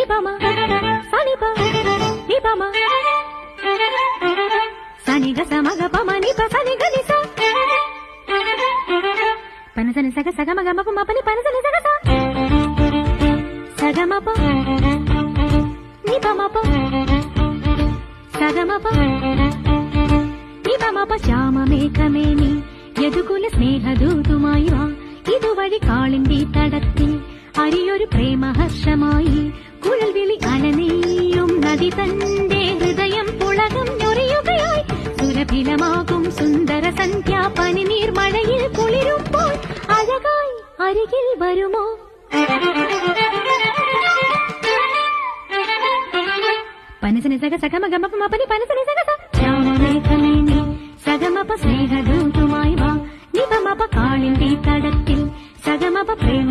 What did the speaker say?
నిపమ సనిప నిపమ సనిగ సమగ పమ నిప సనిగ నిస పనసని సగ సగమ గమ పమ పని పనసని సగ సగమ ప నిపమ ప సగమ ప നിപമ ശ്യാമമേഘമേനി യദുകുല സ്നേഹദൂതുമായി വാ ഇതുവഴി കാളിന്റെ തടത്തിൽ അരിയൊരു പ്രേമഹർഷമായി കുഴൽ വിളി അലനെയ്യും നദി തന്റെ ഹൃദയം പുളകം ഞൊറിയുകയായി സുരഭിലമാകും സുന്ദര സന്ധ്യാ പനിനീർ മഴയിൽ കുളിരുമ്പോൾ അഴകായി അരികിൽ വരുമോ പനസനി സഗ സഗമ ഗമ പമ പനി പനസനി സഗ ശ്യാമമേഘമേനി സഗമപ സ്നേഹദൂതുമായി വാ നിപമപ കാളിന്റെ തടത്തിൽ സഗമപ പ്രേമ